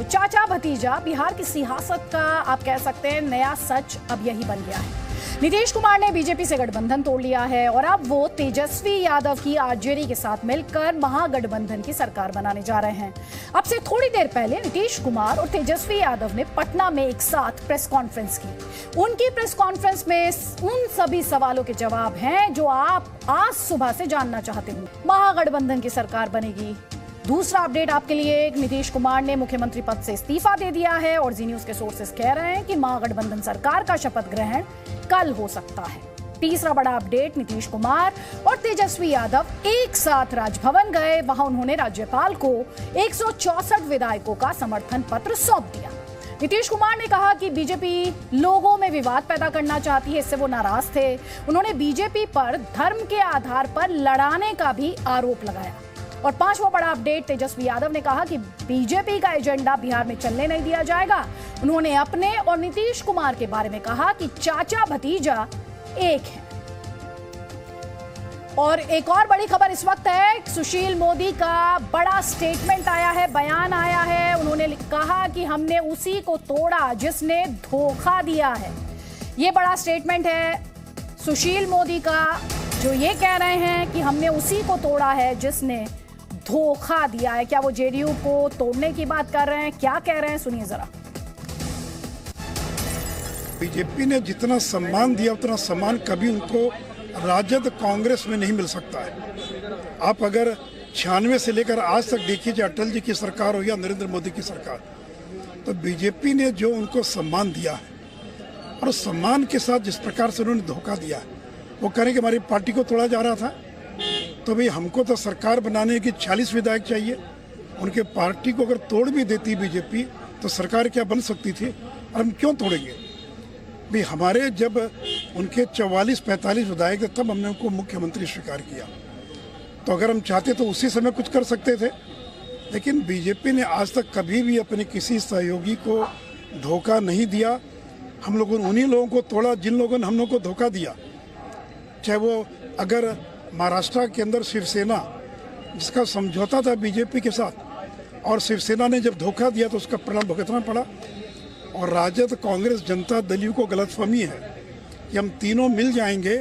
तो चाचा भतीजा बिहार की सियासत का आप कह सकते हैं नया सच अब यही बन गया है। नीतीश कुमार ने बीजेपी से गठबंधन तोड़ लिया है और अब वो तेजस्वी यादव की आरजेडी के साथ मिलकर महागठबंधन की सरकार बनाने जा रहे हैं। अब से थोड़ी देर पहले नीतीश कुमार और तेजस्वी यादव ने पटना में एक साथ प्रेस कॉन्फ्रेंस की। उनकी प्रेस कॉन्फ्रेंस में उन सभी सवालों के जवाब हैं जो आप आज सुबह से जानना चाहते हो। महागठबंधन की सरकार बनेगी। दूसरा अपडेट आपके लिए, नीतीश कुमार ने मुख्यमंत्री पद से इस्तीफा दे दिया है और जी न्यूज के सोर्सेस कह रहे हैं कि महागठबंधन सरकार का शपथ ग्रहण कल हो सकता है। तीसरा बड़ा अपडेट, नीतीश कुमार और तेजस्वी यादव एक साथ राजभवन गए। वहां उन्होंने राज्यपाल को 164 विधायकों का समर्थन पत्र सौंप दिया। नीतीश कुमार ने कहा कि बीजेपी लोगों में विवाद पैदा करना चाहती है, इससे वो नाराज थे। उन्होंने बीजेपी पर धर्म के आधार पर लड़ाने का भी आरोप लगाया। और पांचवा बड़ा अपडेट, तेजस्वी यादव ने कहा कि बीजेपी का एजेंडा बिहार में चलने नहीं दिया जाएगा। उन्होंने अपने और नीतीश कुमार के बारे में कहा कि चाचा भतीजा एक है। और एक और बड़ी खबर इस वक्त है, सुशील मोदी का बड़ा स्टेटमेंट आया है, बयान आया है। उन्होंने कहा कि हमने उसी को तोड़ा जिसने धोखा दिया है। ये बड़ा स्टेटमेंट है सुशील मोदी का, जो ये कह रहे हैं कि हमने उसी को तोड़ा है जिसने धोखा दिया है। क्या वो जेडीयू को तोड़ने की बात कर रहे हैं? क्या कह रहे हैं, सुनिए जरा। बीजेपी ने जितना सम्मान दिया उतना सम्मान कभी उनको राजद कांग्रेस में नहीं मिल सकता है। आप अगर 96 से लेकर आज तक देखिए, चाहे अटल जी की सरकार हो या नरेंद्र मोदी की सरकार, तो बीजेपी ने जो उनको सम्मान दिया है और सम्मान के साथ जिस प्रकार से उन्होंने धोखा दिया है, वो करें कि हमारी पार्टी को तोड़ा जा रहा था, तो भाई हमको तो सरकार बनाने की 40 विधायक चाहिए। उनके पार्टी को अगर तोड़ भी देती बीजेपी तो सरकार क्या बन सकती थी, और हम क्यों तोड़ेंगे भाई? हमारे जब उनके 44-45 विधायक थे तब हमने उनको मुख्यमंत्री स्वीकार किया। तो अगर हम चाहते तो उसी समय कुछ कर सकते थे, लेकिन बीजेपी ने आज तक कभी भी अपने किसी सहयोगी को धोखा नहीं दिया। हम लोगों ने उन्हीं लोगों को तोड़ा जिन लोगों ने हम लोगों को धोखा दिया। चाहे वो अगर महाराष्ट्र के अंदर शिवसेना, जिसका समझौता था बीजेपी के साथ, और शिवसेना ने जब धोखा दिया तो उसका परिणाम भुगतना पड़ा। और राजद, कांग्रेस, जनता दल को गलतफहमी है कि हम तीनों मिल जाएंगे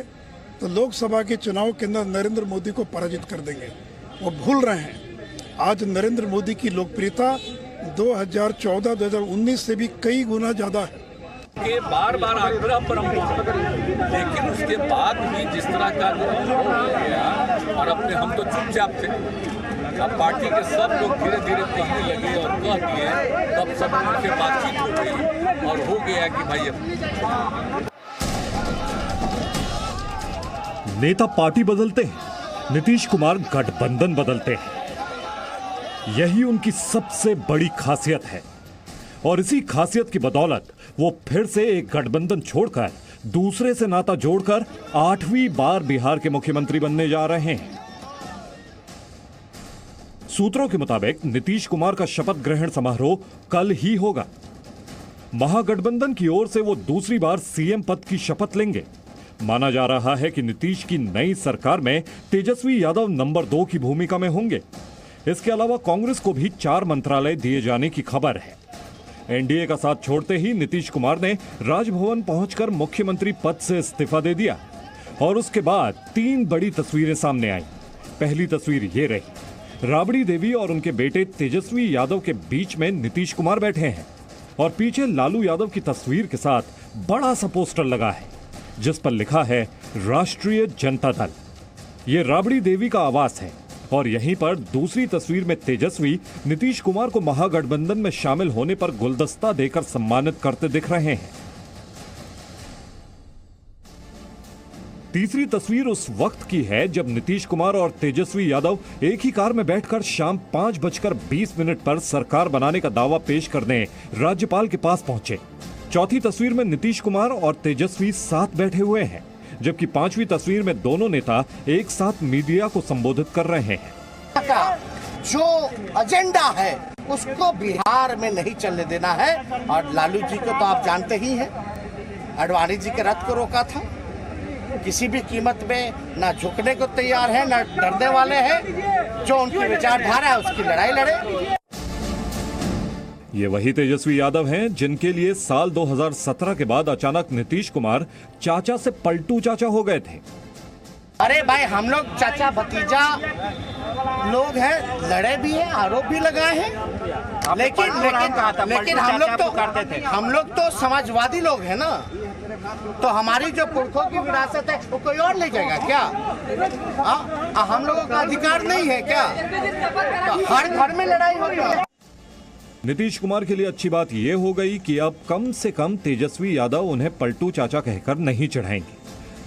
तो लोकसभा के चुनाव के अंदर नरेंद्र मोदी को पराजित कर देंगे। वो भूल रहे हैं आज नरेंद्र मोदी की लोकप्रियता 2014-2019 से भी कई गुना ज़्यादा है। के बार बार आग्रह पर हम, लेकिन उसके बाद भी जिस तरह का हो गया, और अपने हम तो चुपचाप थे। अब पार्टी के सब लोग धीरे धीरे कहने लगे और कह दिए, तब सब उनसे बातचीत हो गई और हो गया कि भाई अब नेता पार्टी बदलते हैं, नीतीश कुमार गठबंधन बदलते हैं। यही उनकी सबसे बड़ी खासियत है और इसी खासियत की बदौलत वो फिर से एक गठबंधन छोड़कर दूसरे से नाता जोड़कर 8वीं बार बिहार के मुख्यमंत्री बनने जा रहे हैं। सूत्रों के मुताबिक नीतीश कुमार का शपथ ग्रहण समारोह कल ही होगा। महागठबंधन की ओर से वो दूसरी बार सीएम पद की शपथ लेंगे। माना जा रहा है कि नीतीश की नई सरकार में तेजस्वी यादव नंबर 2 की भूमिका में होंगे। इसके अलावा कांग्रेस को भी 4 मंत्रालय दिए जाने की खबर है। एनडीए का साथ छोड़ते ही नीतीश कुमार ने राजभवन पहुंचकर मुख्यमंत्री पद से इस्तीफा दे दिया और उसके बाद 3 बड़ी तस्वीरें सामने आई। पहली तस्वीर ये रही, राबड़ी देवी और उनके बेटे तेजस्वी यादव के बीच में नीतीश कुमार बैठे हैं और पीछे लालू यादव की तस्वीर के साथ बड़ा सा पोस्टर लगा है जिस पर लिखा है राष्ट्रीय जनता दल। ये राबड़ी देवी का आवास है और यहीं पर दूसरी तस्वीर में तेजस्वी नीतीश कुमार को महागठबंधन में शामिल होने पर गुलदस्ता देकर सम्मानित करते दिख रहे हैं। तीसरी तस्वीर उस वक्त की है जब नीतीश कुमार और तेजस्वी यादव एक ही कार में बैठकर शाम 5:20 पर सरकार बनाने का दावा पेश करने राज्यपाल के पास पहुंचे। चौथी तस्वीर में नीतीश कुमार और तेजस्वी साथ बैठे हुए हैं, जबकि 5वीं तस्वीर में दोनों नेता एक साथ मीडिया को संबोधित कर रहे हैं। जो एजेंडा है उसको बिहार में नहीं चलने देना है। और लालू जी को तो आप जानते ही हैं, आडवाणी जी के रथ को रोका था। किसी भी कीमत में ना झुकने को तैयार है, ना डरने वाले हैं। जो उनकी विचारधारा है उसकी लड़ाई लड़े। ये वही तेजस्वी यादव हैं जिनके लिए साल 2017 के बाद अचानक नीतीश कुमार चाचा से पलटू चाचा हो गए थे। अरे भाई, हम लोग चाचा भतीजा लोग हैं, लड़े भी हैं, आरोप भी लगाए हैं, लेकिन हम लोग तो समाजवादी लोग हैं ना। तो हमारी जो पुरखों की विरासत है वो कोई और ले जाएगा क्या? हम लोगों का अधिकार नहीं है क्या? तो हर घर में लड़ाई होगी। नीतीश कुमार के लिए अच्छी बात यह हो गई कि अब कम से कम तेजस्वी यादव उन्हें पलटू चाचा कहकर नहीं चढ़ाएंगे।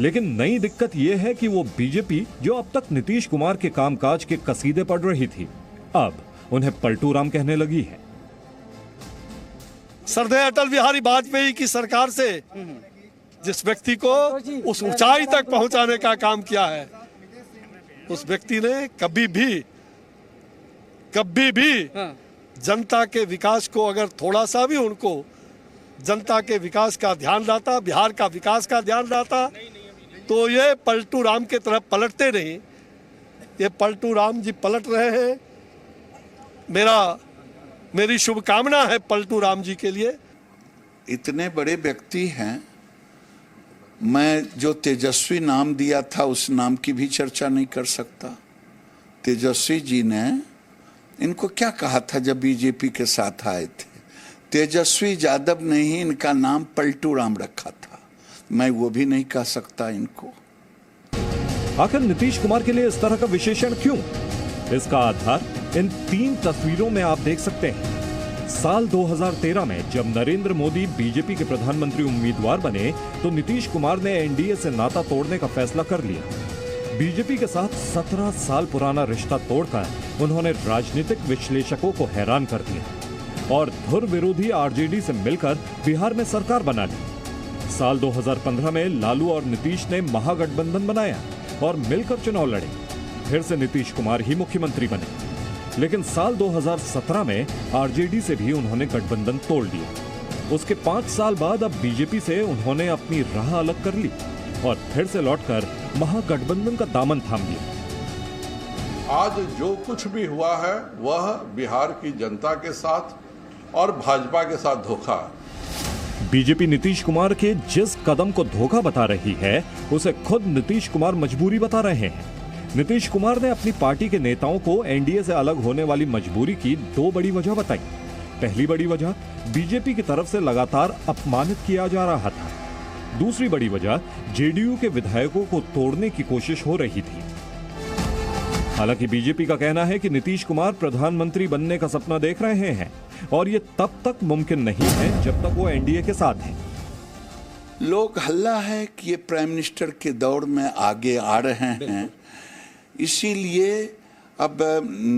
लेकिन नई दिक्कत यह है कि वो बीजेपी जो अब तक नीतीश कुमार के कामकाज के कसीदे पढ़ रही थी, अब उन्हें पलटू राम कहने लगी है। श्रद्धेय अटल बिहारी वाजपेयी की सरकार से जिस व्यक्ति को उस ऊंचाई तक पहुंचाने का काम किया है, उस व्यक्ति ने कभी भी जनता के विकास को, अगर थोड़ा सा भी उनको जनता के विकास का ध्यान रहता, बिहार का विकास का ध्यान रहता, तो ये पलटू राम के तरफ पलटते नहीं। ये पलटू राम जी पलट रहे हैं। मेरी शुभकामना है पलटू राम जी के लिए। इतने बड़े व्यक्ति हैं, मैं जो तेजस्वी नाम दिया था उस नाम की भी चर्चा नहीं कर सकता। तेजस्वी जी ने इनको क्या कहा था जब बीजेपी के साथ आए थे? तेजस्वी यादव ने ही इनका नाम पलटू राम रखा था। मैं वो भी नहीं कह सकता इनको। आखिर नीतीश कुमार के लिए इस तरह का विशेषण क्यों? इसका आधार इन 3 तस्वीरों में आप देख सकते हैं। साल 2013 में जब नरेंद्र मोदी बीजेपी के प्रधानमंत्री उम्मीदवार बने तो नीतीश कुमार ने एनडीए से नाता तोड़ने का फैसला कर लिया। बीजेपी के साथ 17 साल पुराना रिश्ता तोड़कर उन्होंने राजनीतिक विश्लेषकों को हैरान कर दिया और धुर विरोधी आरजेडी से मिलकर बिहार में सरकार बना ली। साल 2015 में लालू और नीतीश ने महागठबंधन बनाया और मिलकर चुनाव लड़े। फिर से नीतीश कुमार ही मुख्यमंत्री बने। लेकिन साल 2017 में आरजेडी से भी उन्होंने गठबंधन तोड़ लिया। उसके 5 साल बाद अब बीजेपी से उन्होंने अपनी राह अलग कर ली और फिर से लौटकर महागठबंधन का दामन थाम लिया। आज जो कुछ भी हुआ है वह बिहार की जनता के साथ और भाजपा के साथ धोखा है। बीजेपी नीतीश कुमार के जिस कदम को धोखा बता रही है उसे खुद नीतीश कुमार मजबूरी बता रहे हैं। नीतीश कुमार ने अपनी पार्टी के नेताओं को एनडीए से अलग होने वाली मजबूरी की 2 बड़ी वजह बताई। पहली बड़ी वजह, बीजेपी की तरफ से लगातार अपमानित किया जा रहा था। दूसरी बड़ी वजह, जेडीयू के विधायकों को तोड़ने की कोशिश हो रही थी। हालांकि बीजेपी का कहना है कि नीतीश कुमार प्रधानमंत्री बनने का सपना देख रहे हैं और ये तब तक मुमकिन नहीं है जब तक वो एनडीए के साथ हैं। लोग हल्ला है कि ये प्राइम मिनिस्टर के दौर में आगे आ रहे हैं, इसीलिए अब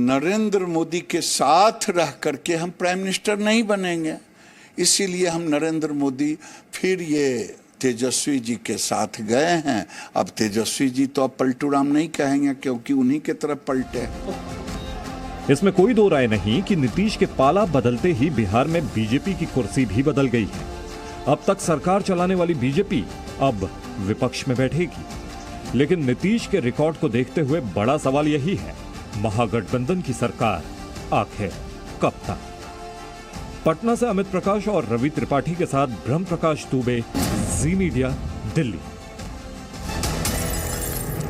नरेंद्र मोदी के साथ रह करके हम प्राइम मिनिस्टर नहीं बनेंगे, इसीलिए हम नरेंद्र मोदी फिर ये तेजस्वी जी के साथ गए हैं। अब तेजस्वी जी तो अब पलटू राम नहीं कहेंगे क्योंकि उन्हीं के तरफ पलटे। इसमें कोई दो राय नहीं कि नीतीश के पाला बदलते ही बिहार में बीजेपी की कुर्सी भी बदल गई है। अब तक सरकार चलाने वाली बीजेपी अब विपक्ष में बैठेगी। लेकिन नीतीश के रिकॉर्ड को देखते हुए बड़ा सवाल यही है, महागठबंधन की सरकार आखिर कब तक? पटना से अमित प्रकाश और रवि त्रिपाठी के साथ ब्रह्म प्रकाश दुबे, जी मीडिया, दिल्ली।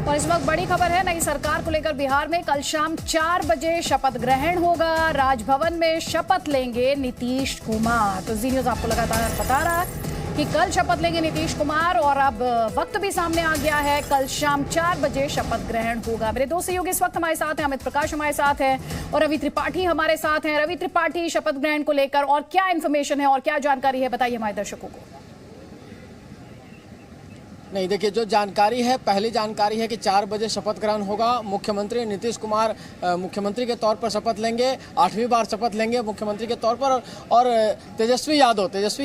और इस वक्त बड़ी खबर है, नई सरकार को लेकर बिहार में कल शाम 4 बजे शपथ ग्रहण होगा। राजभवन में शपथ लेंगे नीतीश कुमार। तो जी न्यूज आपको लगातार बता रहा है कि कल शपथ लेंगे नीतीश कुमार और अब वक्त भी सामने आ गया है, कल शाम 4 बजे शपथ ग्रहण होगा। मेरे 2 सहयोगी इस वक्त हमारे साथ हैं, अमित प्रकाश हमारे साथ हैं और रवि त्रिपाठी हमारे साथ हैं। रवि त्रिपाठी, शपथ ग्रहण को लेकर और क्या इन्फॉर्मेशन है और क्या जानकारी है, बताइए हमारे दर्शकों को। नहीं, देखिए, जो जानकारी है, पहली जानकारी है कि 4 बजे शपथ ग्रहण होगा। मुख्यमंत्री नीतीश कुमार मुख्यमंत्री के तौर पर शपथ लेंगे, 8वीं बार शपथ लेंगे मुख्यमंत्री के तौर पर। और तेजस्वी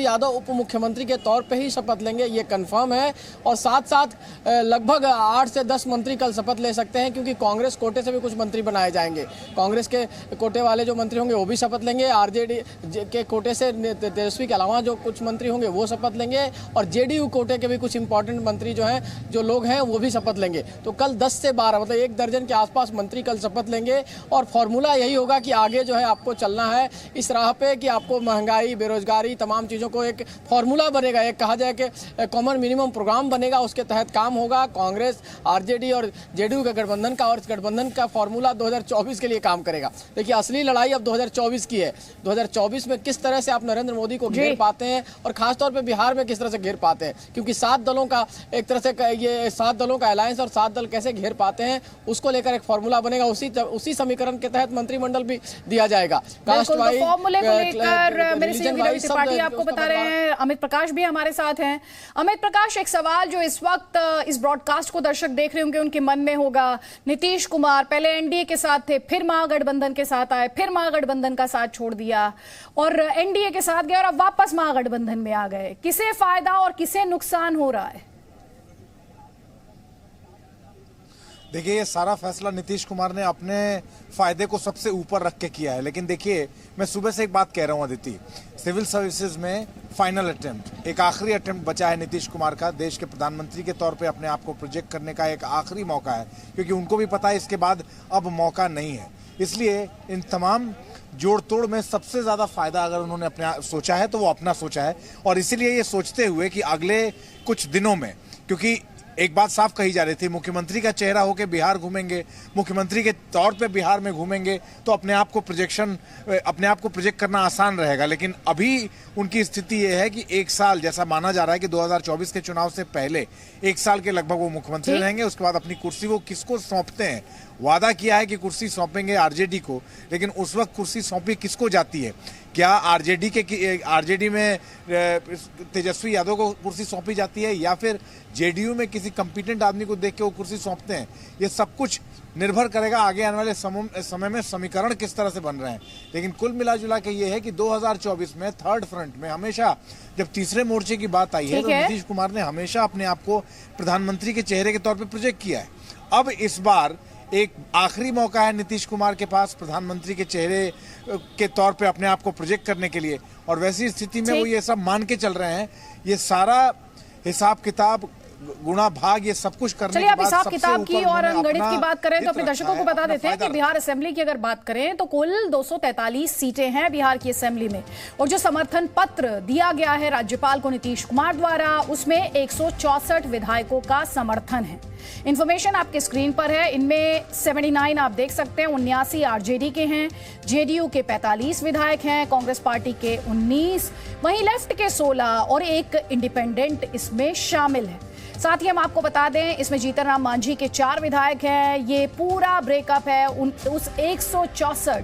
यादव उप मुख्यमंत्री के तौर पर ही शपथ लेंगे, ये कंफर्म है। और साथ साथ लगभग 8 से 10 मंत्री कल शपथ ले सकते हैं, क्योंकि कांग्रेस कोटे से भी कुछ मंत्री बनाए जाएंगे। कांग्रेस के कोटे वाले जो मंत्री होंगे वो भी शपथ लेंगे, आरजेडी के कोटे से तेजस्वी के अलावा जो कुछ मंत्री होंगे वो शपथ लेंगे और जेडीयू कोटे के भी कुछ इंपॉर्टेंट मंत्री जो हैं, जो लोग हैं, वो भी शपथ लेंगे। तो कल 10 से 12 मतलब 1 दर्जन के आसपास मंत्री कल शपथ लेंगे और फॉर्मूला यही होगा कि आगे जो है आपको चलना है इस राह पे कि आपको महंगाई, बेरोजगारी, तमाम चीज़ों को एक फॉर्मूला बनेगा, एक कहा जाए कि कॉमन मिनिमम प्रोग्राम बनेगा, उसके तहत काम होगा। कांग्रेस, आरजेडी और जेडीयू के गठबंधन का, और इस गठबंधन का फॉर्मूला 2024 के लिए काम करेगा। देखिए असली लड़ाई अब 2024 की है। 2024 में किस तरह से आप नरेंद्र मोदी को घेर पाते हैं और खासतौर पे बिहार में किस तरह से घेर पाते हैं, क्योंकि 7 दलों का एक तरह से ये 7 दलों का अलायंस और 7 दल कैसे घेर पाते हैं उसको लेकर एक फॉर्मूला बनेगा। उसी समीकरण के तहत मंत्रिमंडल भी दिया जाएगा। कास्ट वाइज, फॉर्मूले को लेकर मेरे सहयोगी रवि त्रिपाठी आपको बता रहे हैं, अमित प्रकाश भी हमारे साथ हैं। अमित प्रकाश, एक सवाल जो इस वक्त इस ब्रॉडकास्ट को दर्शक देख रहे होंगे उनके मन में होगा, नीतीश कुमार पहले एनडीए के साथ थे, फिर महागठबंधन के साथ आए, फिर महागठबंधन का साथ छोड़ दिया और एनडीए के साथ गए और अब वापस महागठबंधन में आ गए। किसे फायदा और किसे नुकसान हो रहा है? देखिए, ये सारा फैसला नीतीश कुमार ने अपने फायदे को सबसे ऊपर रख के किया है। लेकिन देखिए, मैं सुबह से एक बात कह रहा हूं अदिति, सिविल सर्विसेज में फाइनल अटेम्प्ट, एक आखिरी अटेम्प्ट बचा है नीतीश कुमार का देश के प्रधानमंत्री के तौर पे अपने आप को प्रोजेक्ट करने का एक आखिरी मौका है, क्योंकि उनको भी पता है इसके बाद अब मौका नहीं है। इसलिए इन तमाम जोड़ तोड़ में सबसे ज्यादा फायदा अगर उन्होंने अपने सोचा है तो वो अपना सोचा है। और इसीलिए ये सोचते हुए कि अगले कुछ दिनों में, क्योंकि एक बात साफ कही जा रही थी, मुख्यमंत्री का चेहरा होकर बिहार घूमेंगे, मुख्यमंत्री के तौर पे बिहार में घूमेंगे तो अपने आप को प्रोजेक्ट करना आसान रहेगा। लेकिन अभी उनकी स्थिति ये है कि 1 साल, जैसा माना जा रहा है कि 2024 के चुनाव से पहले 1 साल के लगभग वो मुख्यमंत्री रहेंगे। उसके बाद अपनी कुर्सी वो किसको सौंपते हैं, वादा किया है कि कुर्सी सौंपेंगे आरजेडी को, लेकिन उस वक्त कुर्सी सौंपी किसको जाती है? क्या आरजेडी में तेजस्वी यादव को कुर्सी सौंपी जाती है या फिर जेडीयू में किसी कॉम्पिटेंट आदमी को देख के वो कुर्सी सौंपते हैं? ये सब कुछ निर्भर करेगा आगे आने वाले समय में समीकरण किस तरह से बन रहे हैं। लेकिन कुल मिला जुला के ये है कि 2024 में थर्ड फ्रंट में हमेशा जब तीसरे मोर्चे की बात आई है तो नीतीश कुमार ने हमेशा अपने आप को प्रधानमंत्री के चेहरे के तौर पर प्रोजेक्ट किया है। अब इस बार एक आखिरी मौका है नीतीश कुमार के पास प्रधानमंत्री के चेहरे के तौर पे अपने आप को प्रोजेक्ट करने के लिए, और वैसी स्थिति में वो ये सब मान के चल रहे हैं। ये सारा हिसाब किताब, गुणा भाग, ये सब कुछ करने के बाद हिसाब किताब की और गणित की बात करें तो अपने दर्शकों को बता देते हैं कि बिहार असेंबली की अगर बात करें तो कुल 243 सीटें हैं बिहार की असेंबली में, और जो समर्थन पत्र दिया गया है राज्यपाल को नीतीश कुमार द्वारा उसमें 164 विधायकों का समर्थन है। इंफॉर्मेशन आपके स्क्रीन पर है। इनमें 79 आप देख सकते हैं, 79 आरजेडी के हैं, जेडीयू के 45 विधायक हैं, कांग्रेस पार्टी के 19, वहीं लेफ्ट के 16 और एक इंडिपेंडेंट इसमें शामिल है। साथ ही हम आपको बता दें इसमें जीतन राम मांझी के 4 विधायक हैं। ये पूरा ब्रेकअप है उस 164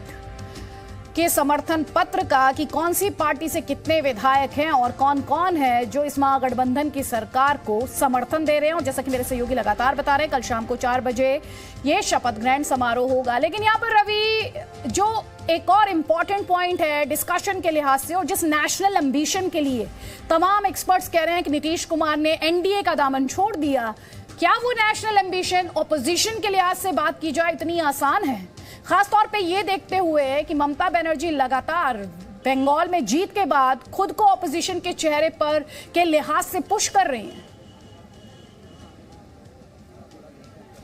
के समर्थन पत्र का कि कौन सी पार्टी से कितने विधायक हैं और कौन कौन है जो इस महागठबंधन की सरकार को समर्थन दे रहे हैं। और जैसा कि मेरे सहयोगी लगातार बता रहे हैं, कल शाम को 4 बजे ये शपथ ग्रहण समारोह होगा। लेकिन यहाँ पर रवि, जो एक और इम्पॉर्टेंट पॉइंट है डिस्कशन के लिहाज से और जिस नेशनल एम्बिशन के लिए तमाम एक्सपर्ट्स कह रहे हैं कि नीतीश कुमार ने एनडीए का दामन छोड़ दिया, क्या वो नेशनल एम्बिशन ऑपोजिशन के लिहाज से बात की जाए इतनी आसान है? खासतौर पे ये देखते हुए कि ममता बनर्जी लगातार बंगाल में जीत के बाद खुद को ऑपोजिशन के चेहरे पर के लिहाज से पुश कर रही हैं।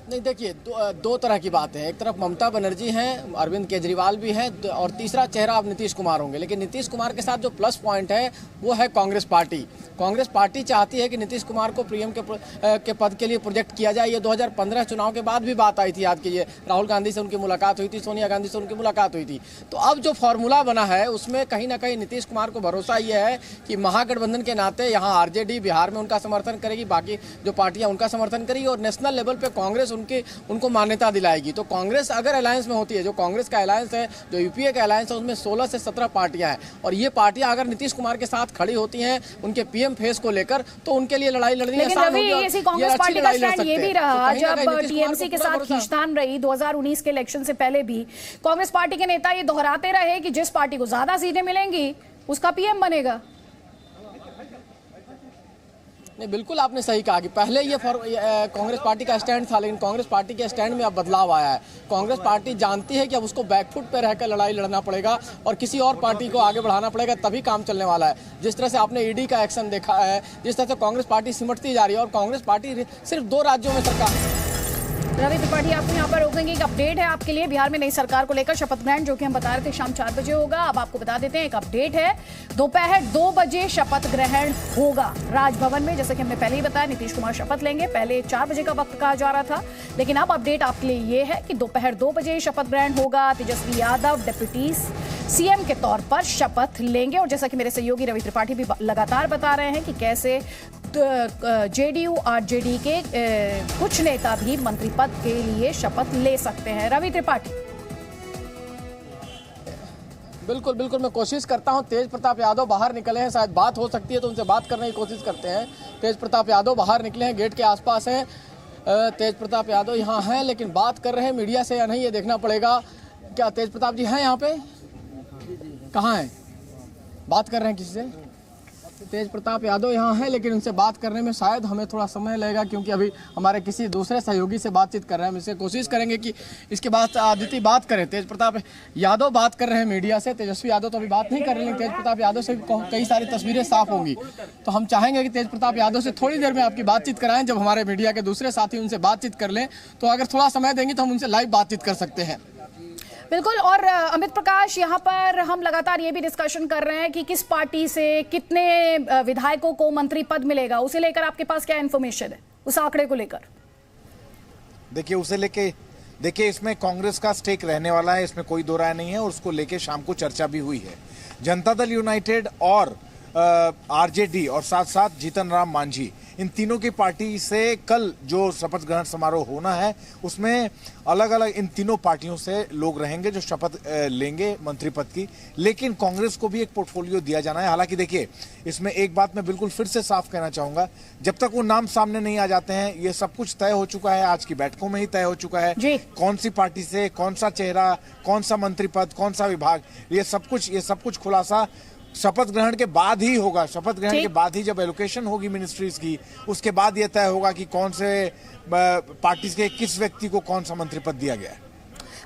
नहीं, देखिए दो तरह की बात है। एक तरफ ममता बनर्जी हैं, अरविंद केजरीवाल भी हैं, और तीसरा चेहरा अब नीतीश कुमार होंगे। लेकिन नीतीश कुमार के साथ जो प्लस पॉइंट है वो है कांग्रेस पार्टी। कांग्रेस पार्टी चाहती है कि नीतीश कुमार को पीएम के पद के लिए प्रोजेक्ट किया जाए। ये 2015 चुनाव के बाद भी बात आई थी, याद कीजिए, राहुल गांधी से उनकी मुलाकात हुई थी, सोनिया गांधी से उनकी मुलाकात हुई थी। तो अब जो फॉर्मूला बना है उसमें कहीं ना कहीं नीतीश कुमार को भरोसा ये है कि महागठबंधन के नाते यहाँ आरजेडी बिहार में उनका समर्थन करेगी, बाकी जो पार्टियां उनका समर्थन करेगी, और नेशनल लेवल पे कांग्रेस उनको मान्यता दिलाएगी। तो कांग्रेस अगर अलायंस में होती है, जो कांग्रेस का अलायंस है, जो यूपीए का अलायंस है, उसमें 16 से 17 पार्टियां हैं, और ये पार्टियां अगर नीतीश कुमार के साथ खड़ी होती हैं उनके पीएम फेस को लेकर, तो उनके लिए लड़ाई लड़नी आसान होगी। लेकिन कांग्रेस पार्टी का स्टैंड ये भी रहा जब टीएमसी के साथ खींचतान रही 2019 के इलेक्शन से पहले भी, कांग्रेस पार्टी के नेता ये दोहराते रहे कि जिस पार्टी को ज्यादा सीटें मिलेंगी उसका पीएम बनेगा। नहीं, बिल्कुल आपने सही कहा कि पहले ये कांग्रेस पार्टी का स्टैंड था, लेकिन कांग्रेस पार्टी के स्टैंड में अब बदलाव आया है। कांग्रेस पार्टी जानती है कि अब उसको बैकफुट पे रहकर लड़ाई लड़ना पड़ेगा और किसी और पार्टी को आगे बढ़ाना पड़ेगा, तभी काम चलने वाला है। जिस तरह से आपने ईडी का एक्शन देखा है, जिस तरह से कांग्रेस पार्टी सिमटती जा रही है, और कांग्रेस पार्टी सिर्फ 2 राज्यों में सरकार। रवि त्रिपाठी, आपको यहाँ पर रोकेंगे। एक अपडेट है आपके लिए बिहार में नई सरकार को लेकर शपथ ग्रहण, जो कि हम बता रहे थे शाम 4 बजे होगा। अब आपको बता देते हैं, एक अपडेट है, दोपहर 2 बजे शपथ ग्रहण होगा राजभवन में। जैसे कि हमने पहले ही बताया, नीतीश कुमार शपथ लेंगे। पहले 4 बजे का वक्त कहा जा रहा था, लेकिन अब अपडेट आपके लिए ये है कि दोपहर 2 बजे शपथ ग्रहण होगा। तेजस्वी यादव डिप्टी सीएम के तौर पर शपथ लेंगे। और जैसा कि मेरे सहयोगी रवि त्रिपाठी भी लगातार बता रहे हैं कि कैसे जेडीयू आरजेडी के कुछ नेता भी मंत्री पद के लिए शपथ ले सकते हैं। रवि त्रिपाठी। बिल्कुल बिल्कुल, मैं कोशिश करता हूं। तेज प्रताप यादव बाहर निकले हैं, शायद बात हो सकती है तो उनसे बात करने की कोशिश करते हैं। तेज प्रताप यादव बाहर निकले हैं, गेट के आसपास हैं। तेज प्रताप यादव यहाँ हैं, लेकिन बात कर रहे हैं मीडिया से या नहीं, ये देखना पड़ेगा। क्या तेज प्रताप जी हैं यहाँ पे? कहाँ हैं? बात कर रहे हैं किसी से? तेज प्रताप यादव यहाँ हैं, लेकिन उनसे बात करने में शायद हमें थोड़ा समय लगेगा, क्योंकि अभी हमारे किसी दूसरे सहयोगी से बातचीत कर रहे हैं। हम इससे कोशिश करेंगे कि इसके बाद आदित्य बात करें। तेज प्रताप यादव बात कर रहे हैं मीडिया से। तेजस्वी यादव तो अभी बात नहीं कर रहे हैं, तेज प्रताप यादव से कई सारी तस्वीरें साफ होंगी। तो हम चाहेंगे कि तेज प्रताप यादव से थोड़ी देर में आपकी बातचीत कराएं। जब हमारे मीडिया के दूसरे साथी उनसे बातचीत कर लें, तो अगर थोड़ा समय देंगे तो हम उनसे लाइव बातचीत कर सकते हैं। बिल्कुल। और अमित प्रकाश, यहाँ पर हम लगातार ये भी डिस्कशन कर रहे हैं कि किस पार्टी से कितने विधायकों को मंत्री पद मिलेगा, उसे लेकर आपके पास क्या इन्फॉर्मेशन है, उस आंकड़े को लेकर? देखिए इसमें कांग्रेस का स्टेक रहने वाला है, इसमें कोई दो राय नहीं है, और उसको लेके शाम को चर्चा भी हुई है। जनता दल यूनाइटेड और आरजेडी और साथ साथ जीतन राम मांझी, इन तीनों की पार्टी से कल जो शपथ ग्रहण समारोह होना है, उसमें अलग अलग इन तीनों पार्टियों से लोग रहेंगे जो शपथ लेंगे मंत्री पद की। लेकिन कांग्रेस को भी एक पोर्टफोलियो दिया जाना है। हालांकि देखिए, इसमें एक बात मैं बिल्कुल फिर से साफ कहना चाहूंगा, जब तक वो नाम सामने नहीं आ जाते हैं, ये सब कुछ तय हो चुका है, आज की बैठकों में ही तय हो चुका है कौन सी पार्टी से कौन सा चेहरा, कौन सा मंत्री पद, कौन सा विभाग, ये सब कुछ खुलासा शपथ ग्रहण के बाद ही होगा। शपथ ग्रहण के बाद ही जब एलोकेशन होगी मिनिस्ट्रीज की, उसके बाद यह तय होगा कि कौन से पार्टी के किस व्यक्ति को कौन सा मंत्री पद दिया गया है।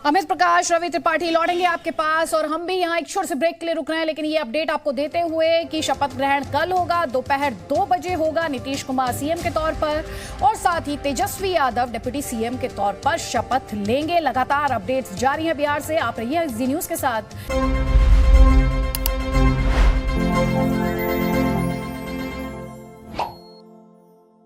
अमित प्रकाश, रवि त्रिपाठी लौटेंगे आपके पास, और हम भी यहाँ एक छोटे से ब्रेक के लिए रुक रहे हैं, लेकिन ये अपडेट आपको देते हुए कि शपथ ग्रहण कल होगा, दोपहर 2 बजे होगा। नीतीश कुमार सीएम के तौर पर और साथ ही तेजस्वी यादव डिप्टी सीएम के तौर पर शपथ लेंगे। लगातार अपडेट्स जारी हैं बिहार से। आप रहिए जी न्यूज के साथ।